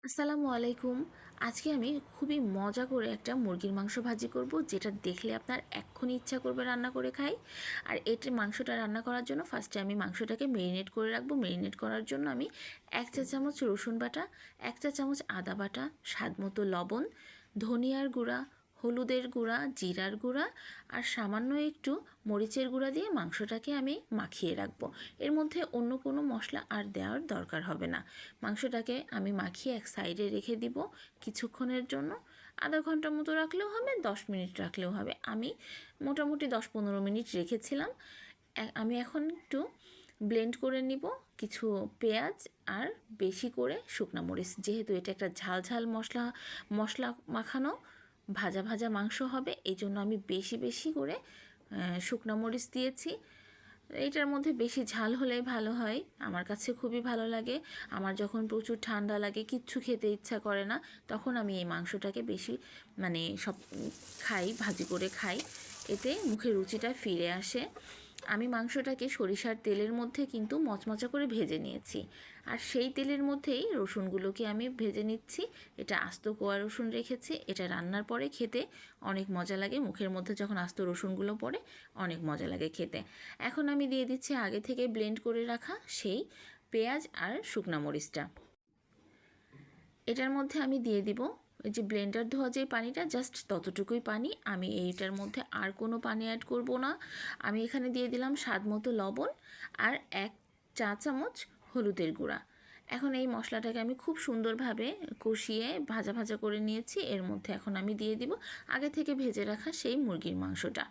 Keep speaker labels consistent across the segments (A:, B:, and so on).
A: আসসালামু আলাইকুম। আজকে আমি খুবই মজা করে একটা মুরগির মাংস ভাজি করব, যেটা দেখলে আপনার এক্ষুনি ইচ্ছা করবে রান্না করে খাই। আর এটার মাংসটা রান্না করার জন্য ফার্স্টে আমি মাংসটাকে মেরিনেট করে রাখবো। মেরিনেট করার জন্য আমি 1 চা চামচ রসুন বাটা, 1 চা চামচ আদা বাটা, স্বাদ মতো লবণ, ধনিয়ার গুঁড়া, হলুদের গুঁড়া, জিরার গুঁড়া আর সামান্য একটু মরিচের গুঁড়া দিয়ে মাংসটাকে আমি মাখিয়ে রাখবো। এর মধ্যে অন্য কোনো মশলা আর দেওয়ার দরকার হবে না। মাংসটাকে আমি মাখিয়ে এক সাইডে রেখে দিব কিছুক্ষণের জন্য। আধা ঘন্টা মতো রাখলেও হবে, 10 মিনিট রাখলেও হবে। আমি মোটামুটি 10-15 মিনিট রেখেছিলাম। আমি এখন একটু ব্লেন্ড করে নিব কিছু পেঁয়াজ আর বেশি করে শুকনো মরিচ, যেহেতু এটা একটা ঝাল ঝাল মশলা মশলা মাখানো ভাজা ভাজা মাংস হবে, এই জন্য আমি বেশি বেশি করে শুকনো মরিচ দিয়েছি। এইটার মধ্যে বেশি ঝাল হলেই ভালো হয়, আমার কাছে খুবই ভালো লাগে। আমার যখন প্রচুর ঠান্ডা লাগে, কিচ্ছু খেতে ইচ্ছা করে না, তখন আমি এই মাংসটাকে বেশি সব খাই, ভাজি করে খাই, এতে মুখে রুচিটা ফিরে আসে। আমি মাংসটাকে সরিষার তেলের মধ্যে কিন্তু মচমচা করে ভেজে নিয়েছি, আর সেই তেলের মধ্যেই রসুনগুলোকে আমি ভেজে নিচ্ছি। এটা আস্ত কোয়া রসুন রেখেছি, এটা রান্নার পরে খেতে অনেক মজা লাগে। মুখের মধ্যে যখন আস্ত রসুনগুলো পড়ে অনেক মজা লাগে খেতে। এখন আমি দিয়ে দিচ্ছি আগে থেকে ব্লেন্ড করে রাখা সেই পেঁয়াজ আর শুকনা মরিচটা। এটার মধ্যে আমি দিয়ে দিব ওই যে ব্লেন্ডার ধোয়া যে পানিটা, জাস্ট ততটুকুই পানি। আমি এইটার মধ্যে আর কোনো পানি অ্যাড করব না। আমি এখানে দিয়ে দিলাম স্বাদ মতো লবণ আর 1 চা চামচ হলুদের গুঁড়া। এখন এই মশলাটাকে আমি খুব সুন্দরভাবে কষিয়ে ভাজা ভাজা করে নিয়েছি। এর মধ্যে এখন আমি দিয়ে দিব আগে থেকে ভেজে রাখা সেই মুরগির মাংসটা।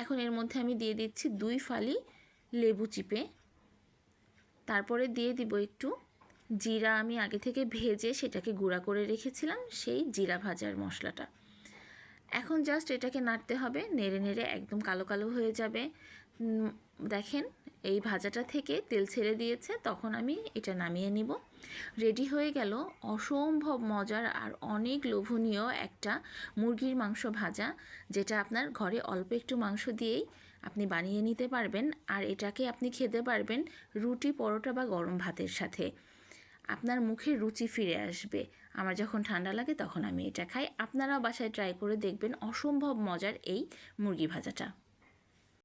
A: এখন এর মধ্যে আমি দিয়ে দিচ্ছি 2 ফালি লেবু চিপে। তারপরে দিয়ে দিব একটু জিরা, আমি আগে থেকে ভেজে সেটাকে গুঁড়া করে রেখেছিলাম, সেই জিরা ভাজার মশলাটা। এখন জাস্ট এটাকে নাড়তে হবে, নেড়ে নেড়ে একদম কালো কালো হয়ে যাবে। দেখেন এই ভাজাটা থেকে তেল ছেড়ে দিয়েছে, তখন আমি এটা নামিয়ে নিব। রেডি হয়ে গেল অসম্ভব মজার আর অনেক লোভনীয় একটা মুরগির মাংস ভাজা, যেটা আপনার ঘরে অল্প একটু মাংস দিয়েই আপনি বানিয়ে নিতে পারবেন। আর এটাকে আপনি খেতে পারবেন রুটি, পরোটা বা গরম ভাতের সাথে। আপনার মুখে রুচি ফিরে আসবে। আমার যখন ঠান্ডা লাগে তখন আমি এটা খাই। আপনারাও বাসায় ট্রাই করে দেখবেন অসম্ভব মজার এই মুরগি ভাজাটা।